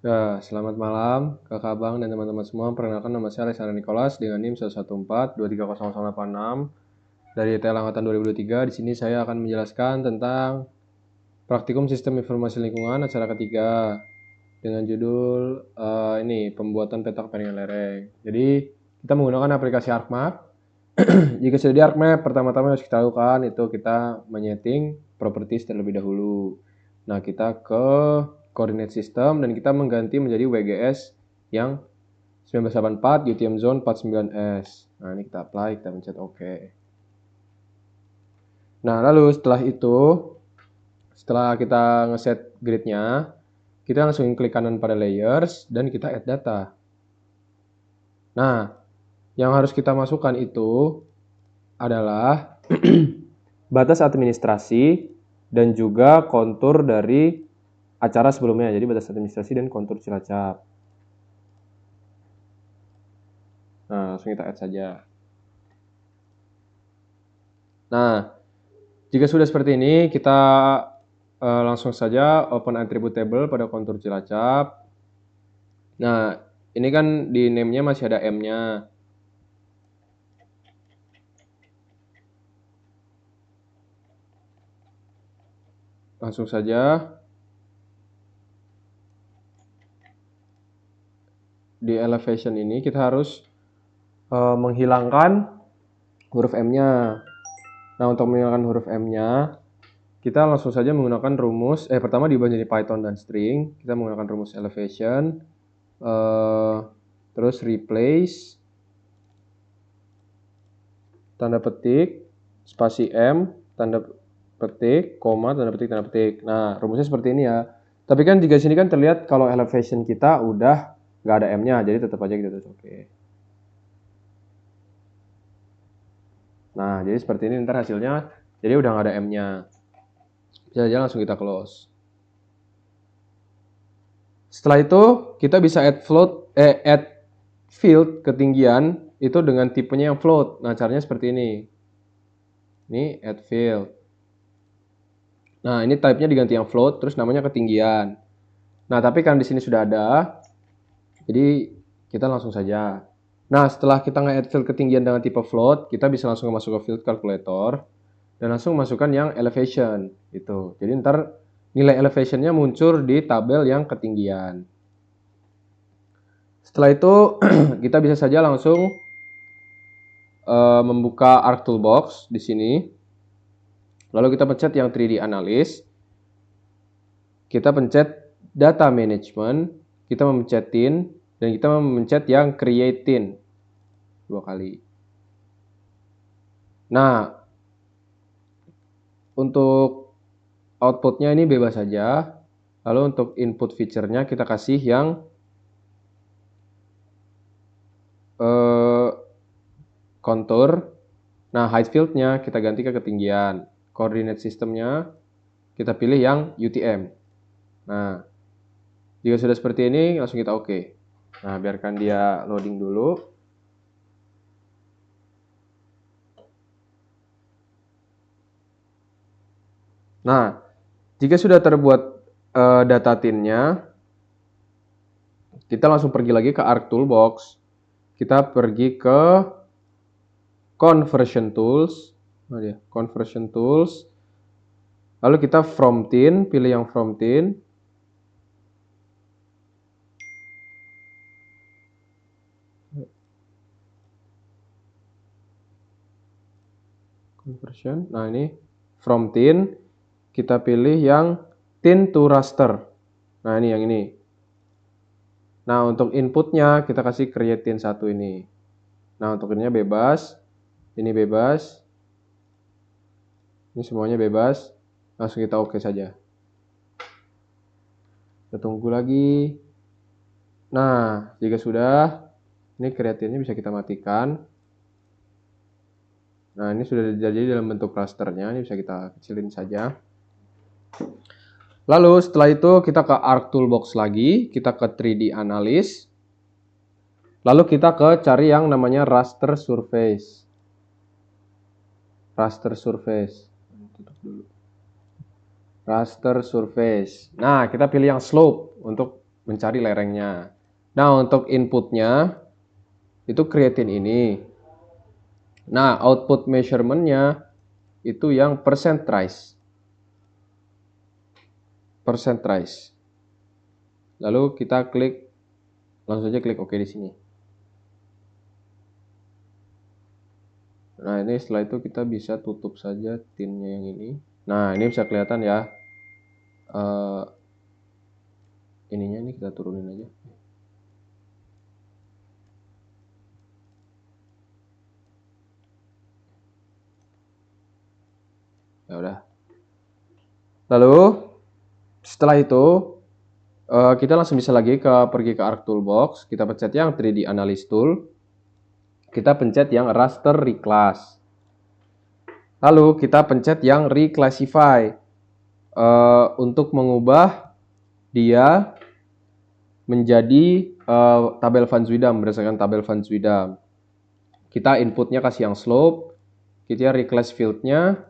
Ya, selamat malam kakak abang dan teman-teman semua. Perkenalkan nama saya Alexander Nicholas dengan NIM 114230086 dari ITL Angkatan 2023. Di sini saya akan menjelaskan tentang praktikum sistem informasi lingkungan acara ketiga dengan judul ini pembuatan peta kepentingan lereng. Jadi kita menggunakan aplikasi ArcMap. Jika sudah di ArcMap, pertama-tama harus kita lakukan itu kita menyeting properties terlebih dahulu. Nah, kita ke coordinate system dan kita mengganti menjadi WGS yang 1984 UTM zone 49S. Nah, ini kita apply, kita pencet OK. Nah, lalu setelah kita ngeset gridnya, kita langsung klik kanan pada layers dan kita add data. Nah, yang harus kita masukkan itu adalah batas administrasi dan juga kontur dari acara sebelumnya. Jadi batas administrasi dan kontur Cilacap. Nah, langsung kita add saja. Nah, jika sudah seperti ini, kita langsung saja open attribute table pada kontur Cilacap. Nah, ini kan di name-nya masih ada M-nya. Langsung saja di elevation ini kita harus menghilangkan huruf M-nya. Nah, untuk menghilangkan huruf M-nya, kita langsung saja menggunakan rumus, pertama diubah jadi Python dan string. Kita menggunakan rumus elevation, terus replace, tanda petik, spasi M, tanda petik, koma, tanda petik, tanda petik. Nah, rumusnya seperti ini ya. Tapi kan jika sini kan terlihat kalau elevation kita udah nggak ada M-nya, jadi tetap aja kita tulis oke. Nah, jadi seperti ini ntar hasilnya, jadi udah nggak ada M-nya. Bisa aja langsung kita close. Setelah itu kita bisa add field ketinggian itu dengan tipenya yang float. Nah, caranya seperti ini. Ini add field. Nah, ini type-nya diganti yang float, terus namanya ketinggian. Nah, tapi kan di sini sudah ada, jadi kita langsung saja. Nah, setelah kita nge-add field ketinggian dengan tipe float, kita bisa langsung masuk ke field calculator dan langsung masukkan yang elevation gitu. Jadi ntar nilai elevation-nya muncul di tabel yang ketinggian. Setelah itu kita bisa saja langsung membuka Arc Toolbox di sini. Lalu kita pencet yang 3D Analysis. Kita pencet Data Management. Kita memencetin dan kita memencet yang Creating 2 kali. Nah, untuk outputnya ini bebas saja. Lalu untuk input feature-nya kita kasih yang contour. Nah, height field-nya kita ganti ke ketinggian. Coordinate system-nya kita pilih yang UTM. Nah, jika sudah seperti ini langsung kita oke. Nah, biarkan dia loading dulu. Nah, jika sudah terbuat data tin-nya, kita langsung pergi lagi ke Arc Toolbox. Kita pergi ke Conversion Tools. Conversion Tools. Lalu kita From Tin, pilih yang From Tin. Conversion. Nah, ini From Tin. Kita pilih yang Tin to Raster. Nah, ini yang ini. Nah, untuk inputnya kita kasih create tin 1 ini. Nah, untuk ininya bebas. Ini bebas. Ini semuanya bebas. Langsung kita oke saja. Kita tunggu lagi. Nah, jika sudah, ini creatinnya bisa kita matikan. Nah, ini sudah jadi dalam bentuk rasternya. Ini bisa kita kecilin saja. Lalu setelah itu kita ke Arc Toolbox lagi. Kita ke 3D Analysis. Lalu kita ke cari yang namanya Raster Surface. Raster Surface. Tutup dulu. Raster Surface. Nah, kita pilih yang slope untuk mencari lerengnya. Nah, untuk inputnya itu creatine ini. Nah, output measurement-nya itu yang percent rise. Lalu kita klik, langsung saja klik OK di sini. Nah, ini setelah itu kita bisa tutup saja tinnya yang ini. Nah, ini bisa kelihatan ya. Ininya ini kita turunin aja. Ya udah. Lalu setelah itu kita langsung bisa lagi pergi ke Arc Toolbox. Kita pencet yang 3D Analysis Tool. Kita pencet yang Raster Reclass. Lalu kita pencet yang Reclassify untuk mengubah dia menjadi tabel Van Zwiedam berdasarkan tabel Van Zwiedam. Kita inputnya kasih yang slope, kita reclass field-nya.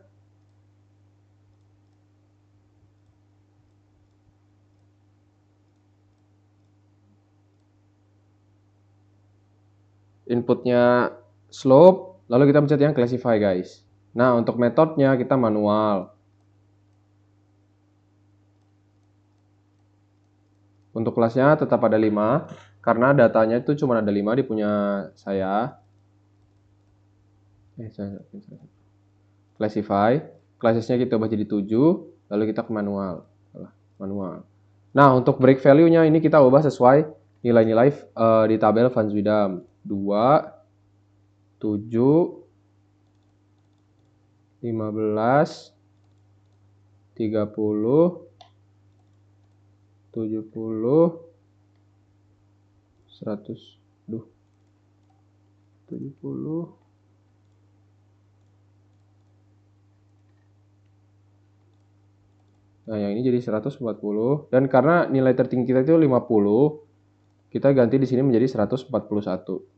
Inputnya slope, lalu kita pencet yang classify guys. Nah, untuk metodenya kita manual. Untuk kelasnya tetap ada 5, karena datanya itu cuma ada 5 di punya saya. Classify, classesnya kita ubah jadi 7, lalu kita ke manual. Nah, untuk break value-nya ini kita ubah sesuai nilai-nilai di tabel Van Zwiedam. 2, 7, 15, 30, 70, 100, 70. Nah, yang ini jadi 140. Dan karena nilai tertinggi kita itu 50, kita ganti di sini menjadi 141.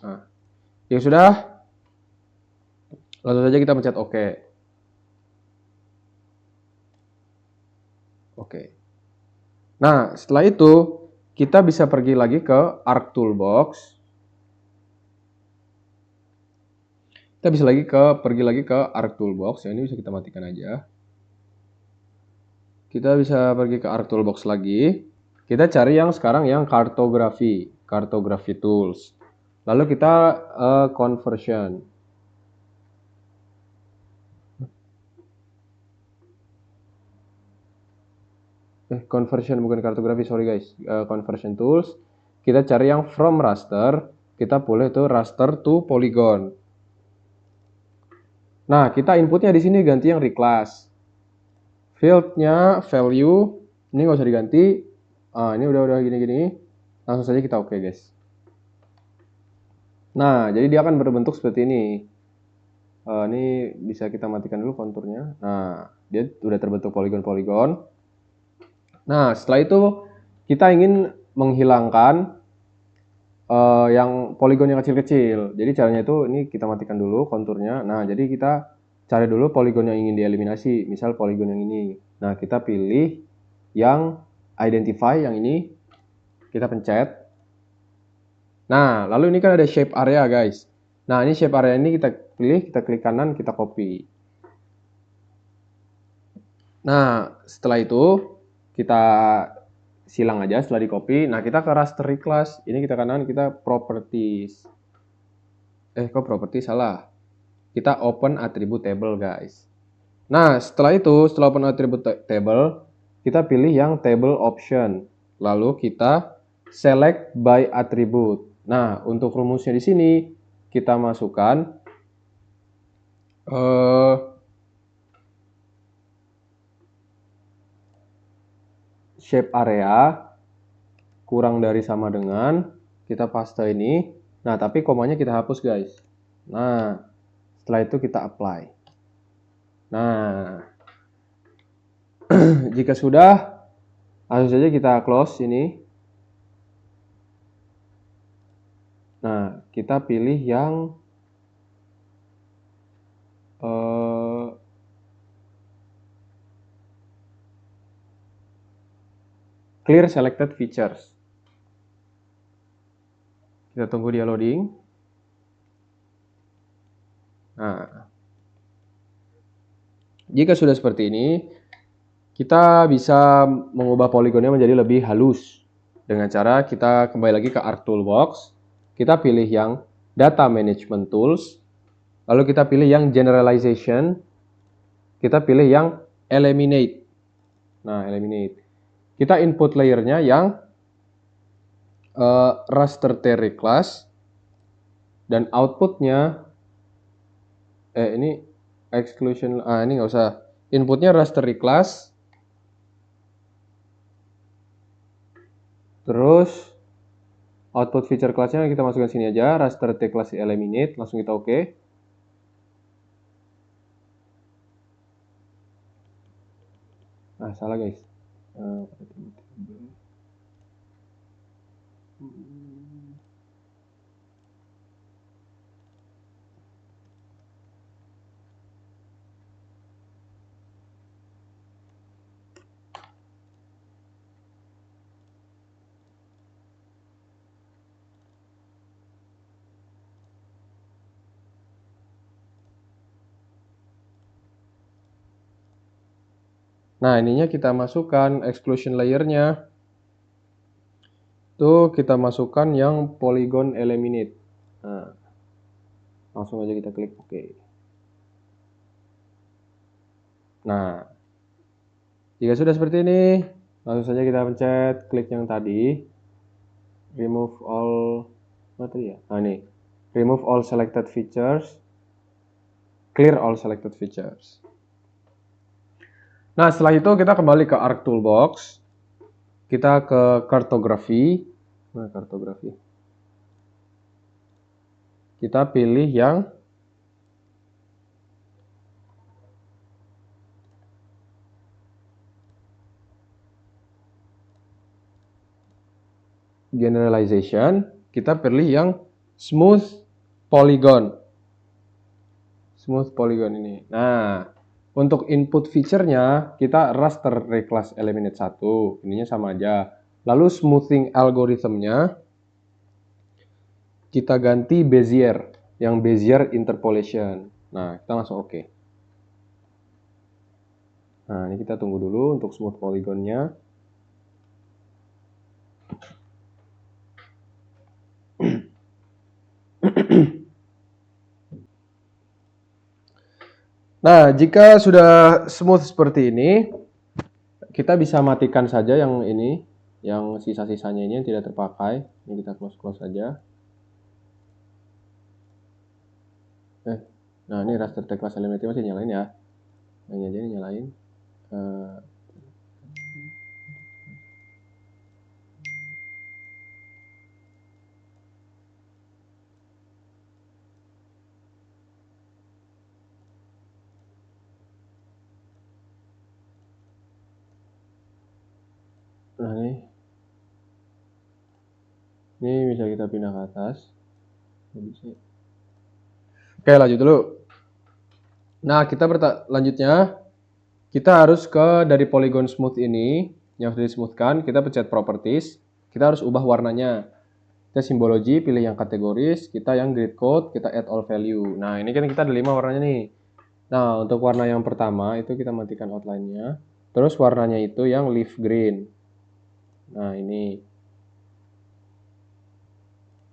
Nah, ya sudah. Langsung saja kita pencet OK. Oke. Nah, setelah itu kita bisa pergi lagi ke Arc Toolbox. Kita bisa pergi lagi ke Arc Toolbox. Yang ini bisa kita matikan aja. Kita bisa pergi ke Arc Toolbox lagi. Kita cari yang sekarang yang kartografi tools. Lalu kita conversion. Conversion bukan kartografi, sorry guys. Conversion tools. Kita cari yang from raster. Kita boleh itu raster to polygon. Nah, kita inputnya di sini ganti yang reclass. Field-nya value. Ini nggak usah diganti. Ini udah gini-gini. Langsung saja kita oke guys. Nah, jadi dia akan berbentuk seperti ini. Ini bisa kita matikan dulu konturnya. Nah, dia udah terbentuk poligon-poligon. Nah, setelah itu kita ingin menghilangkan yang poligon yang kecil-kecil. Jadi caranya itu ini kita matikan dulu konturnya. Nah, jadi kita cari dulu poligon yang ingin dieliminasi. Misal poligon yang ini. Nah, kita pilih yang identify yang ini. Kita pencet. Nah, lalu ini kan ada shape area guys. Nah, ini shape area ini kita pilih, kita klik kanan, kita copy. Nah, setelah itu kita silang aja setelah di copy. Nah, kita ke raster reclass. Ini kita kanan, kita properties. Kok properties salah. Kita open attribute table, guys. Nah, setelah itu, setelah open attribute table, kita pilih yang table option. Lalu kita select by attribute. Nah, untuk rumusnya di sini kita masukkan shape area kurang dari sama dengan, kita paste ini. Nah, tapi komanya kita hapus guys. Nah, setelah itu kita apply. Nah, jika sudah, langsung saja kita close ini. Nah, kita pilih yang clear selected features. Kita tunggu dia loading. Nah, jika sudah seperti ini, kita bisa mengubah poligonnya menjadi lebih halus. Dengan cara kita kembali lagi ke Arc Toolbox, kita pilih yang Data Management Tools, lalu kita pilih yang Generalization, kita pilih yang Eliminate. Nah, Eliminate. Kita input layernya yang raster terry class, dan outputnya ini exclusion, ini nggak usah. Inputnya rastery class, terus output feature classnya kita masukkan sini aja, raster t class eliminate, langsung kita oke. Salah guys. Nah, ininya kita masukkan exclusion layernya. Tuh kita masukkan yang polygon eliminate. Nah, langsung aja kita klik OK. Nah, jika sudah seperti ini, langsung saja kita pencet klik yang tadi. Remove all, materi ya? Nah, ini. Remove all selected features. Clear all selected features. Nah, setelah itu kita kembali ke Arc Toolbox. Kita ke Cartography. Nah, Cartography. Kita pilih yang Generalization. Kita pilih yang Smooth Polygon. Smooth Polygon ini. Nah, untuk input feature-nya kita raster reclass eliminate 1. Ininya sama aja. Lalu smoothing algorithm-nya kita ganti Bezier, yang Bezier interpolation. Nah, kita langsung oke. Nah, ini kita tunggu dulu untuk smooth polygon-nya. Nah, jika sudah smooth seperti ini, kita bisa matikan saja yang ini, yang sisa-sisanya ini yang tidak terpakai. Ini kita close saja. Nah, ini raster t class eliminate masih nyalain ya. Ini aja ini nyalain. Nah, ini bisa kita pindah ke atas. Oke, lanjut dulu. Nah, lanjutnya kita harus ke dari polygon smooth ini yang sudah dismoothkan, kita pencet properties, kita harus ubah warnanya. Kita simbologi, pilih yang kategoris, kita yang grid code, kita add all value. Nah, ini kan kita ada 5 warnanya nih. Nah, untuk warna yang pertama itu kita matikan outline-nya. Terus warnanya itu yang leaf green. Nah, ini.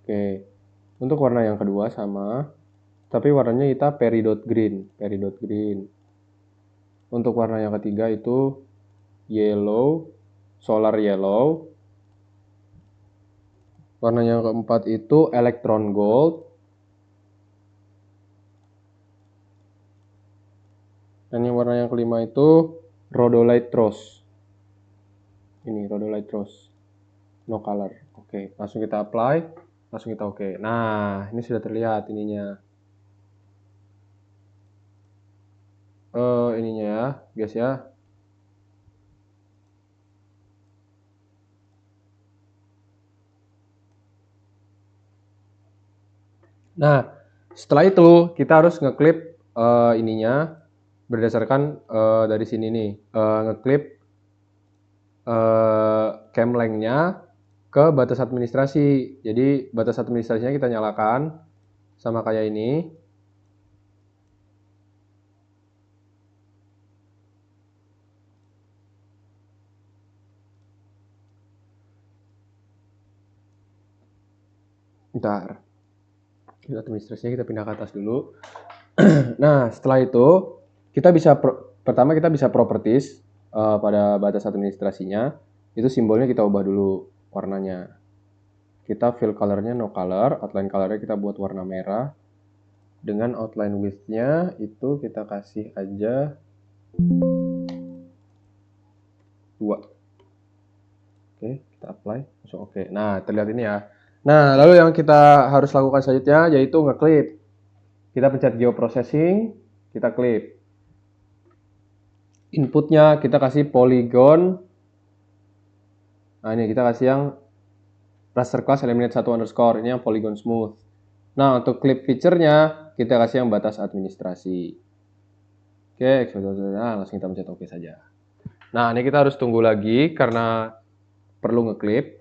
Oke. Untuk warna yang kedua sama, tapi warnanya kita peridot green. Untuk warna yang ketiga itu yellow, solar yellow. Warna yang keempat itu electron gold. Dan yang warna yang kelima itu rhodolite rose. Ini rhodolite rose. No color. Oke, langsung kita apply, langsung kita oke. Nah, ini sudah terlihat ininya. Ininya ya, guys ya. Nah, setelah itu kita harus ngeklip ininya berdasarkan dari sini nih, ngeklip Kemlengnya ke batas administrasi. Jadi batas administrasinya kita nyalakan sama kayak ini. Bentar. Administrasinya kita pindah ke atas dulu. Nah, setelah itu kita bisa pertama kita bisa properties pada batas administrasinya. Itu simbolnya kita ubah dulu warnanya. Kita fill colornya no color, outline colornya kita buat warna merah. Dengan outline width-nya itu kita kasih aja 2. Oke, kita apply, langsung oke. Nah, terlihat ini ya. Nah, lalu yang kita harus lakukan selanjutnya yaitu nge-clip. Kita pencet geoprocessing, kita clip. Inputnya kita kasih polygon. Nah, ini kita kasih yang raster class eliminate 1 underscore. Ini yang polygon smooth. Nah, untuk clip feature-nya kita kasih yang batas administrasi. Oke, nah, langsung kita pencet oke saja. Nah, ini kita harus tunggu lagi karena perlu nge-clip.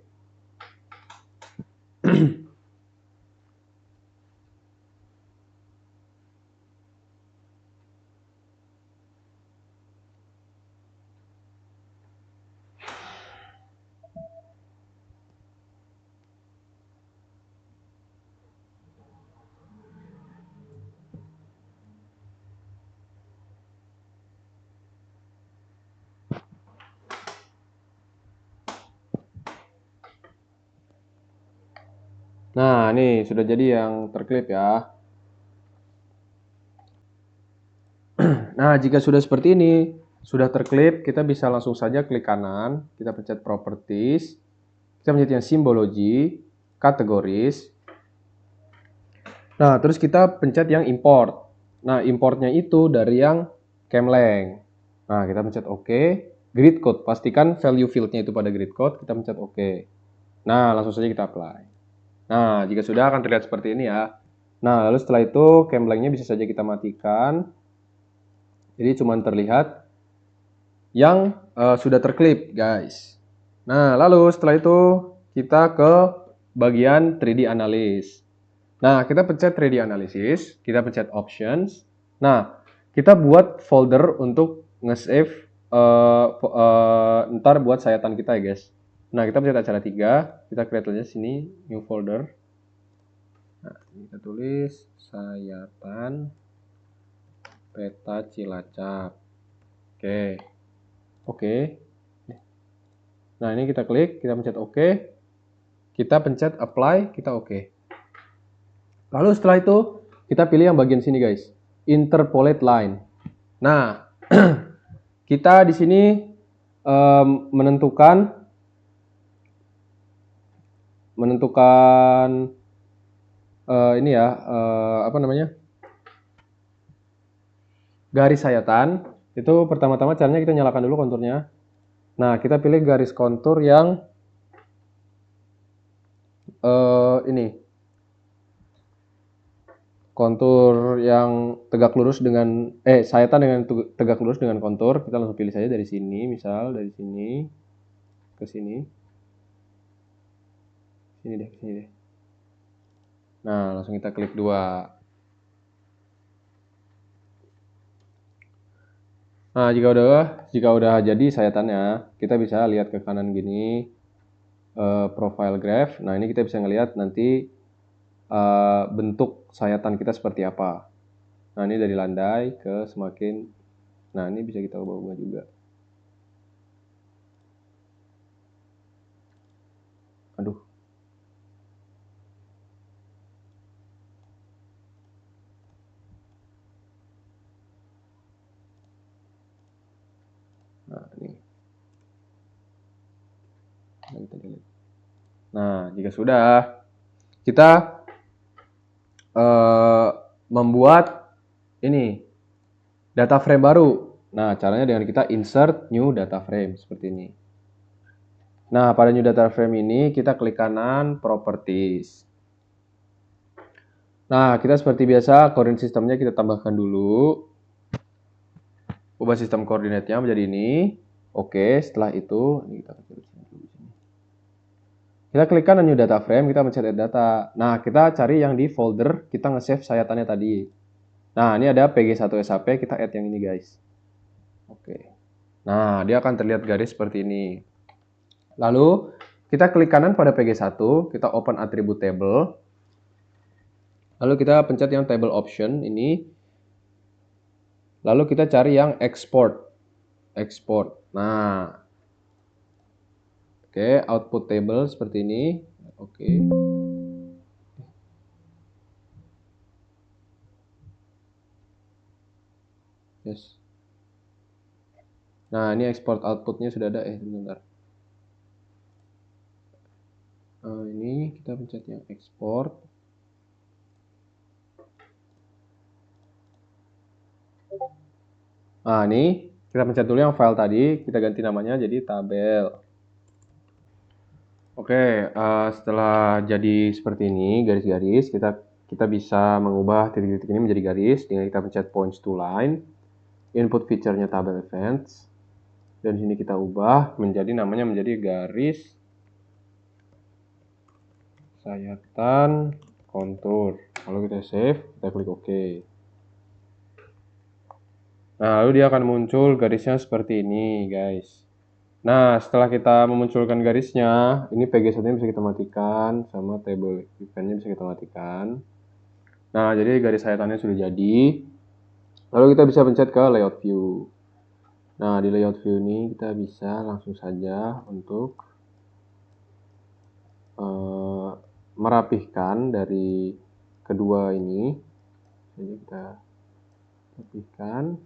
Nah, ini sudah jadi yang terklip ya. Nah, jika sudah seperti ini, sudah terklip, kita bisa langsung saja klik kanan, kita pencet properties, kita pencet yang simbology, kategoris. Nah, terus kita pencet yang import. Nah, importnya itu dari yang Kemleng. Nah, kita pencet OK. Grid code, pastikan value field-nya itu pada grid code, kita pencet OK. Nah, langsung saja kita apply. Nah, jika sudah akan terlihat seperti ini ya. Nah, lalu setelah itu Kemlengnya bisa saja kita matikan. Jadi cuma terlihat yang sudah terklip, guys. Nah, lalu setelah itu kita ke bagian 3D analysis. Nah, kita pencet 3D analysis, kita pencet options. Nah, kita buat folder untuk nge-save ntar buat sayatan kita ya, guys. Nah, kita pencet acara 3, kita create aja sini new folder. Nah, kita tulis sayatan peta Cilacap. Oke. Oke. Nah, ini kita klik, kita pencet OK. Kita pencet apply, kita OK. Lalu setelah itu, kita pilih yang bagian sini, guys. Interpolate line. Nah, kita di sini menentukan ini ya, apa namanya? Garis sayatan. Itu pertama-tama caranya kita nyalakan dulu konturnya. Nah, kita pilih garis kontur yang ini. Kontur yang tegak lurus dengan sayatan dengan tegak lurus dengan kontur. Kita langsung pilih saja dari sini, misal dari sini ke sini. Sini deh. Nah, langsung kita klik 2. Nah, jika udah jadi sayatannya, kita bisa lihat ke kanan gini, profile graph. Nah, ini kita bisa ngelihat nanti bentuk sayatan kita seperti apa. Nah, ini dari landai ke semakin, nah ini bisa kita ubah-ubah juga. Aduh. Nah, ini. Nah, jika sudah, kita membuat ini data frame baru. Nah, caranya dengan kita insert new data frame seperti ini. Nah, pada new data frame ini kita klik kanan properties. Nah, kita seperti biasa coordinate sistemnya kita tambahkan dulu. Ubah sistem koordinatnya menjadi ini. Oke, setelah itu ini kita tulis dulu di sini. Kita klikkan new data frame, kita mencet add data. Nah, kita cari yang di folder kita nge-save sayatannya tadi. Nah, ini ada pg1sap, kita add yang ini guys. Oke. Nah, dia akan terlihat garis seperti ini. Lalu, kita klik kanan pada pg1, kita open attribute table. Lalu kita pencet yang table option ini. Lalu kita cari yang export. Export. Nah, oke, output table seperti ini. Oke. Yes. Nah, ini export outputnya sudah ada. Sebentar. Ini kita pencet yang export. Nah, ini kita pencet dulu yang file tadi. Kita ganti namanya jadi tabel. Oke, setelah jadi seperti ini, garis-garis, kita bisa mengubah titik-titik ini menjadi garis dengan kita pencet points to line. Input feature-nya tabel events. Dan sini kita ubah namanya menjadi garis sayatan kontur. Lalu kita save, kita klik OK. Nah, lalu dia akan muncul garisnya seperti ini, guys. Nah, setelah kita memunculkan garisnya, ini pg1-nya bisa kita matikan, sama table event-nya bisa kita matikan. Nah, jadi garis sayatannya sudah jadi. Lalu kita bisa pencet ke layout view. Nah, di layout view ini kita bisa langsung saja untuk merapihkan dari kedua ini. Jadi kita rapihkan.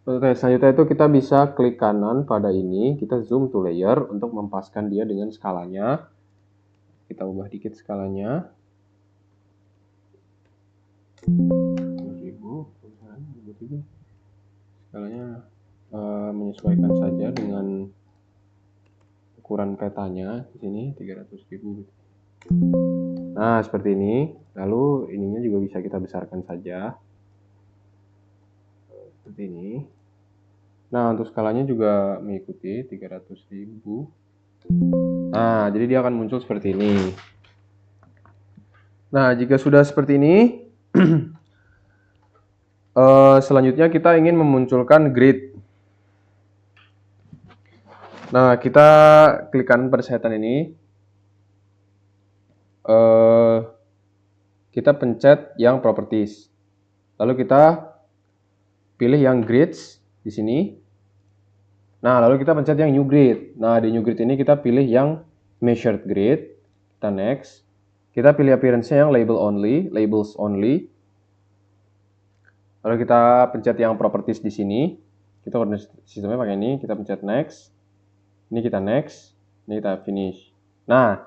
Selanjutnya itu kita bisa klik kanan pada ini, kita zoom to layer untuk mempaskan dia dengan skalanya. Kita ubah dikit skalanya. 1000, skalanya menyesuaikan saja dengan ukuran petanya di sini 300.000. Nah, seperti ini. Lalu ininya juga bisa kita besarkan saja. Seperti ini. Nah, untuk skalanya juga mengikuti 300.000. Nah, jadi dia akan muncul seperti ini. Nah, jika sudah seperti ini, selanjutnya kita ingin memunculkan grid. Nah, kita klik kanan pada sayatan ini. Kita pencet yang properties. Lalu kita pilih yang grids di sini. Nah, lalu kita pencet yang new grid. Nah, di new grid ini kita pilih yang measured grid. Kita next. Kita pilih appearance-nya yang labels only. Lalu kita pencet yang properties di sini. Kita koordinat sistemnya pakai ini. Kita pencet next. Ini kita next. Ini kita finish. Nah,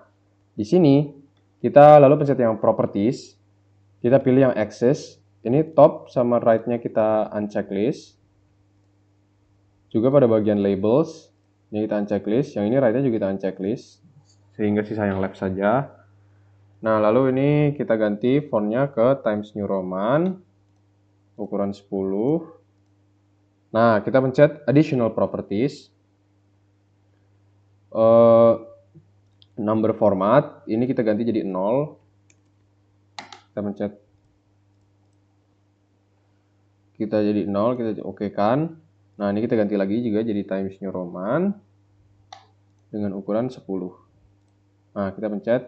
di sini kita lalu pencet yang properties. Kita pilih yang access. Ini top sama right-nya kita uncheck list. Juga pada bagian labels, ini kita uncheck list. Yang ini right-nya juga kita uncheck list. Sehingga sisa yang left saja. Nah, lalu ini kita ganti font-nya ke Times New Roman. Ukuran 10. Nah, kita pencet additional properties. Number format, ini kita ganti jadi 0. Kita pencet. Kita jadi 0, kita oke-kan. Nah, ini kita ganti lagi juga jadi Times New Roman. Dengan ukuran 10. Nah, kita pencet.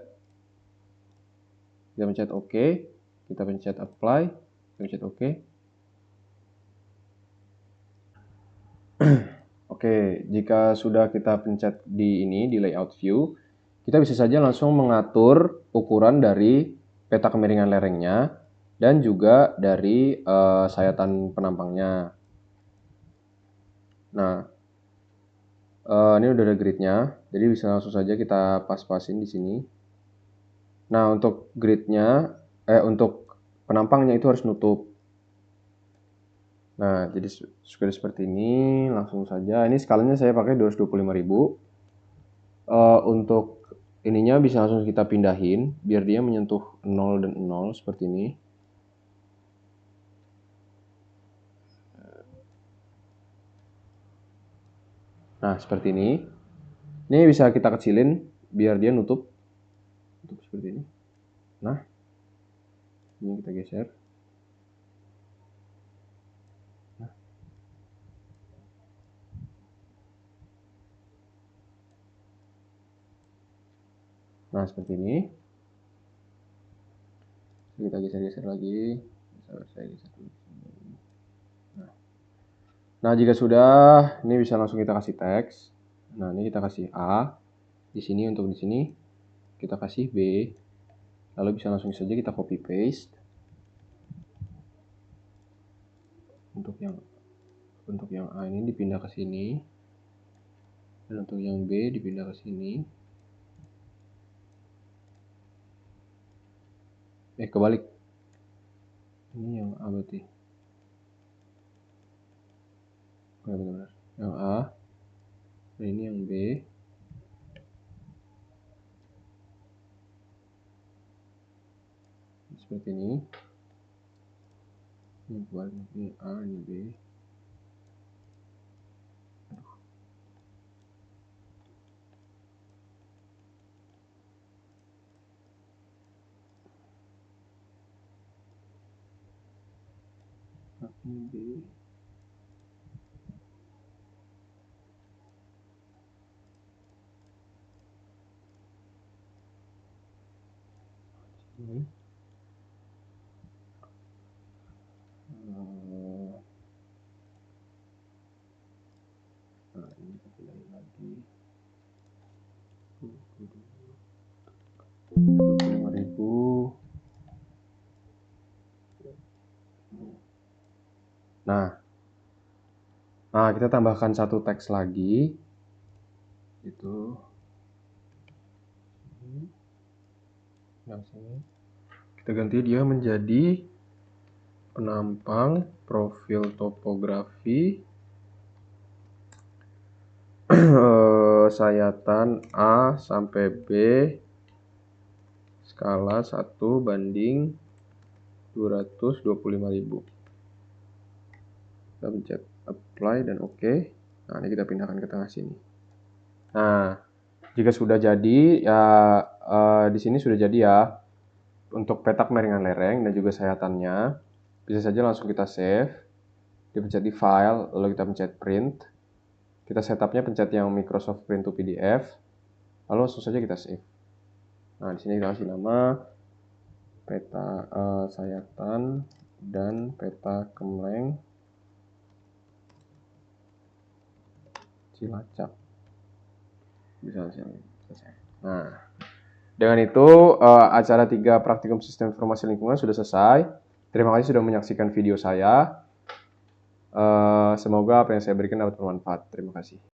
Kita pencet OK. Kita pencet apply. Kita pencet OK. Oke, jika sudah kita pencet di ini, di layout view, kita bisa saja langsung mengatur ukuran dari peta kemiringan lerengnya dan juga dari sayatan penampangnya. Nah, ini udah ada gridnya, jadi bisa langsung saja kita pas-pasin di sini. Nah, untuk gridnya, untuk penampangnya itu harus nutup. Nah, jadi sudah seperti ini, langsung saja. Ini skalanya saya pakai 225.000. Untuk ininya bisa langsung kita pindahin, biar dia menyentuh 0 dan 0 seperti ini. Nah, seperti ini. Ini bisa kita kecilin biar dia nutup seperti ini. Nah, ini kita geser. Nah, seperti ini. Kita geser-geser lagi. Saya geser dulu. Nah, jika sudah, ini bisa langsung kita kasih teks. Nah, ini kita kasih A. Di sini untuk di sini kita kasih B. Lalu bisa langsung saja kita copy paste. Untuk yang A ini dipindah ke sini. Dan untuk yang B dipindah ke sini. Kebalik. Ini yang A berarti. Benar-benar. Yang A. Dan ini yang B. Seperti ini. Ini kebalik. Ini A, ini B. Ini B. Ini. Nah, ini kita pindahin lagi. 25.000. Nah, kita tambahkan satu teks lagi. Itu. Yang sini. Kita ganti dia menjadi penampang profil topografi sayatan A sampai B skala 1:225.000. Kita pencet apply dan oke. Nah, ini kita pindahkan ke tengah sini. Nah, jika sudah jadi ya di sini sudah jadi ya untuk petak miringan lereng dan juga sayatannya. Bisa saja langsung kita save. Dipencet di file, lalu kita pencet print. Kita setupnya pencet yang Microsoft Print to PDF. Lalu langsung saja kita save. Nah, di sini kita kasih nama peta sayatan dan peta Kemleng Cilacap. Bisa selesai. Nah, dengan itu acara 3 praktikum sistem informasi lingkungan sudah selesai. Terima kasih sudah menyaksikan video saya. Semoga apa yang saya berikan dapat bermanfaat. Terima kasih.